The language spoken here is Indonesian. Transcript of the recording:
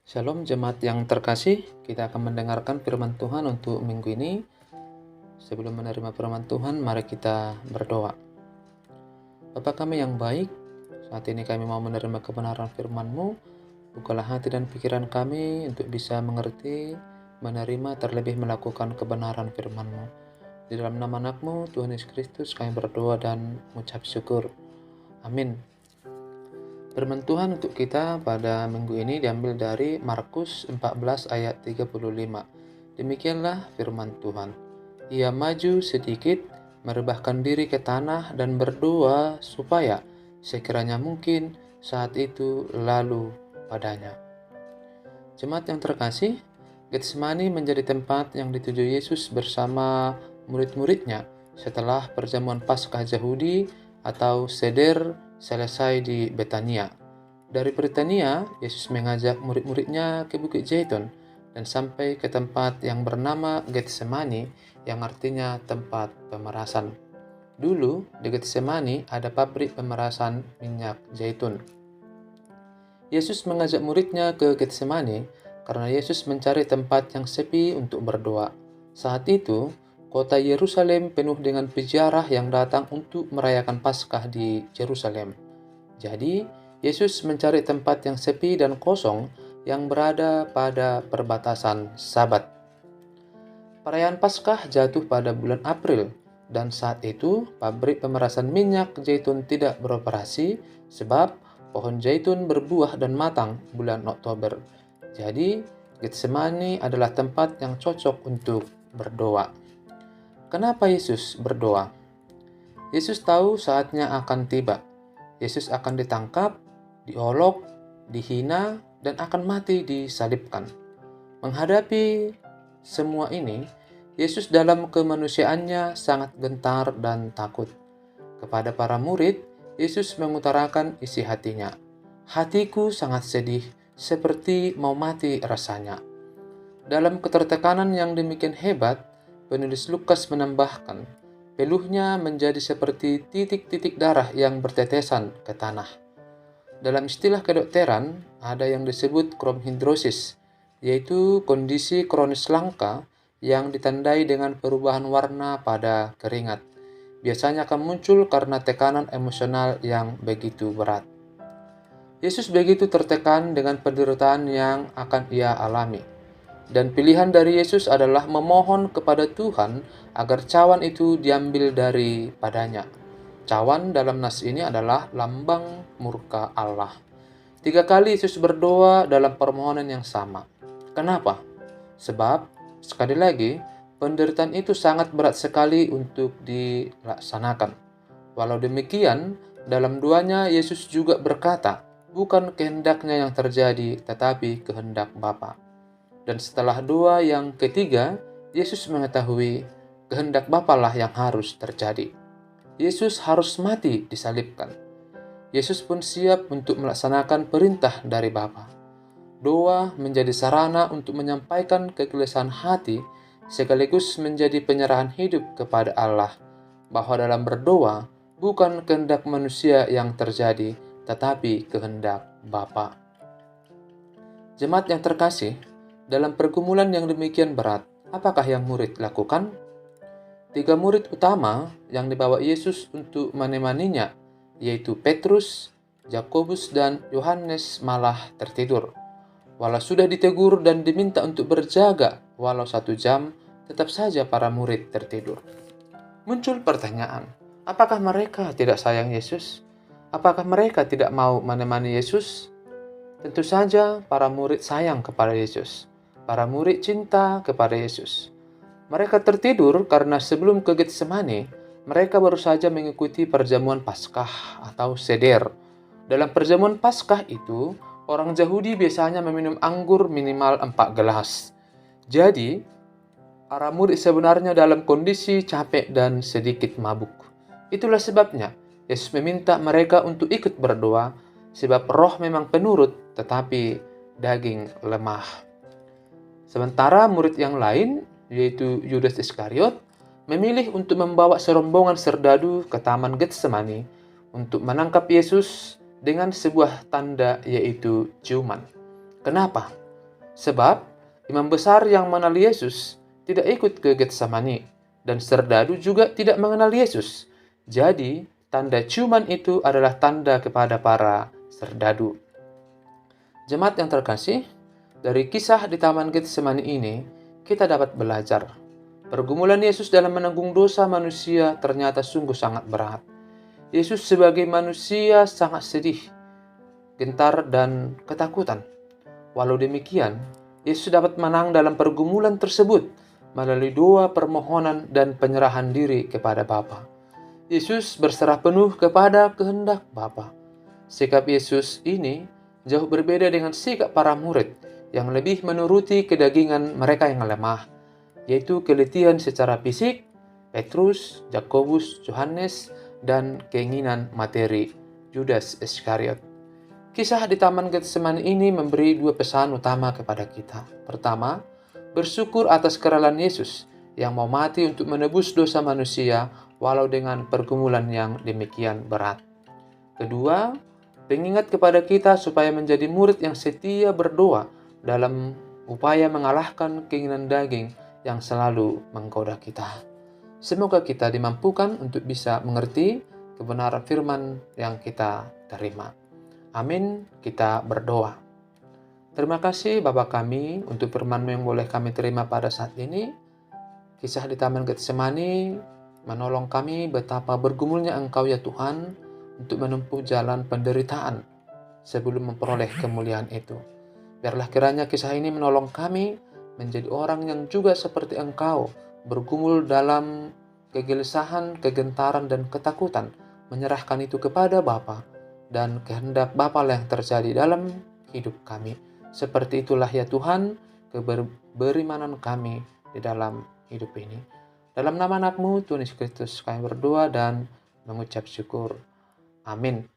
Shalom jemaat yang terkasih, kita akan mendengarkan firman Tuhan untuk minggu ini. Sebelum menerima firman Tuhan, mari kita berdoa. Bapa kami yang baik, saat ini kami mau menerima kebenaran firman-Mu. Bukalah hati dan pikiran kami untuk bisa mengerti, menerima, terlebih melakukan kebenaran firman-Mu. Di dalam nama anak-Mu, Tuhan Yesus Kristus, kami berdoa dan mengucap syukur. Amin. Firman Tuhan untuk kita pada minggu ini diambil dari Markus 14 ayat 35. Demikianlah firman Tuhan. Ia maju sedikit, merebahkan diri ke tanah dan berdoa supaya sekiranya mungkin saat itu lalu padanya. Jemaat yang terkasih, Getsemani menjadi tempat yang dituju Yesus bersama murid-muridnya setelah perjamuan Paskah Yahudi atau Seder selesai di Betania. Dari Betania, Yesus mengajak murid-muridnya ke Bukit Zaitun dan sampai ke tempat yang bernama Getsemani, yang artinya tempat pemerasan. Dulu di Getsemani ada pabrik pemerasan minyak zaitun. Yesus mengajak muridnya ke Getsemani karena Yesus mencari tempat yang sepi untuk berdoa. Saat itu, kota Yerusalem penuh dengan peziarah yang datang untuk merayakan Paskah di Yerusalem. Jadi, Yesus mencari tempat yang sepi dan kosong yang berada pada perbatasan Sabat. Perayaan Paskah jatuh pada bulan April, dan saat itu pabrik pemerasan minyak zaitun tidak beroperasi sebab pohon zaitun berbuah dan matang bulan Oktober. Jadi, Getsemani adalah tempat yang cocok untuk berdoa. Kenapa Yesus berdoa? Yesus tahu saatnya akan tiba. Yesus akan ditangkap, diolok, dihina, dan akan mati disalibkan. Menghadapi semua ini, Yesus dalam kemanusiaannya sangat gentar dan takut. Kepada para murid, Yesus mengutarakan isi hatinya. Hatiku sangat sedih, seperti mau mati rasanya. Dalam ketertekanan yang demikian hebat, penulis Lukas menambahkan, peluhnya menjadi seperti titik-titik darah yang bertetesan ke tanah. Dalam istilah kedokteran, ada yang disebut kromhidrosis, yaitu kondisi kronis langka yang ditandai dengan perubahan warna pada keringat. Biasanya akan muncul karena tekanan emosional yang begitu berat. Yesus begitu tertekan dengan penderitaan yang akan ia alami. Dan pilihan dari Yesus adalah memohon kepada Tuhan agar cawan itu diambil daripadanya. Cawan dalam nas ini adalah lambang murka Allah. 3 kali Yesus berdoa dalam permohonan yang sama. Kenapa? Sebab, sekali lagi, penderitaan itu sangat berat sekali untuk dilaksanakan. Walau demikian, dalam doanya Yesus juga berkata, bukan kehendaknya yang terjadi, tetapi kehendak Bapa. Dan setelah doa yang ketiga, Yesus mengetahui kehendak Bapa lah yang harus terjadi. Yesus harus mati disalibkan. Yesus pun siap untuk melaksanakan perintah dari Bapa. Doa menjadi sarana untuk menyampaikan kegelisahan hati sekaligus menjadi penyerahan hidup kepada Allah, bahwa dalam berdoa bukan kehendak manusia yang terjadi, tetapi kehendak Bapa. Jemaat yang terkasih, dalam pergumulan yang demikian berat, apakah yang murid lakukan? 3 murid utama yang dibawa Yesus untuk menemaninya, yaitu Petrus, Yakobus, dan Yohanes malah tertidur. Walau sudah ditegur dan diminta untuk berjaga walau 1 jam, tetap saja para murid tertidur. Muncul pertanyaan, apakah mereka tidak sayang Yesus? Apakah mereka tidak mau menemani Yesus? Tentu saja para murid sayang kepada Yesus. Para murid cinta kepada Yesus. Mereka tertidur karena sebelum ke Getsemani, mereka baru saja mengikuti perjamuan Paskah atau Seder. Dalam perjamuan Paskah itu, orang Yahudi biasanya meminum anggur minimal 4 gelas. Jadi, para murid sebenarnya dalam kondisi capek dan sedikit mabuk. Itulah sebabnya Yesus meminta mereka untuk ikut berdoa, sebab roh memang penurut, tetapi daging lemah. Sementara murid yang lain, yaitu Yudas Iskariot, memilih untuk membawa serombongan serdadu ke Taman Getsemani untuk menangkap Yesus dengan sebuah tanda, yaitu ciuman. Kenapa? Sebab imam besar yang mengenal Yesus tidak ikut ke Getsemani, dan serdadu juga tidak mengenal Yesus. Jadi, tanda ciuman itu adalah tanda kepada para serdadu. Jemaat yang terkasih, dari kisah di Taman Getsemani ini, kita dapat belajar. Pergumulan Yesus dalam menanggung dosa manusia ternyata sungguh sangat berat. Yesus sebagai manusia sangat sedih, gentar, dan ketakutan. Walau demikian, Yesus dapat menang dalam pergumulan tersebut melalui doa, permohonan, dan penyerahan diri kepada Bapa. Yesus berserah penuh kepada kehendak Bapa. Sikap Yesus ini jauh berbeda dengan sikap para murid yang lebih menuruti kedagingan mereka yang lemah, yaitu keletihan secara fisik, Petrus, Yakobus, Yohanes, dan keinginan materi, Judas Iskariot. Kisah di Taman Getsemani ini memberi dua pesan utama kepada kita. Pertama, bersyukur atas kerelaan Yesus yang mau mati untuk menebus dosa manusia walau dengan pergumulan yang demikian berat. Kedua, pengingat kepada kita supaya menjadi murid yang setia berdoa dalam upaya mengalahkan keinginan daging yang selalu menggoda kita. Semoga kita dimampukan untuk bisa mengerti kebenaran firman yang kita terima. Amin, kita berdoa. Terima kasih Bapa kami untuk firman-Mu yang boleh kami terima pada saat ini. Kisah di Taman Getsemani menolong kami betapa bergumulnya Engkau ya Tuhan untuk menempuh jalan penderitaan sebelum memperoleh kemuliaan itu. Biarlah kiranya kisah ini menolong kami menjadi orang yang juga seperti Engkau, bergumul dalam kegelisahan, kegentaran, dan ketakutan, menyerahkan itu kepada Bapa, dan kehendak Bapa yang terjadi dalam hidup kami. Seperti itulah ya Tuhan, berimanan kami di dalam hidup ini. Dalam nama anak-Mu, Tuhan Yesus Kristus, kami berdoa dan mengucap syukur. Amin.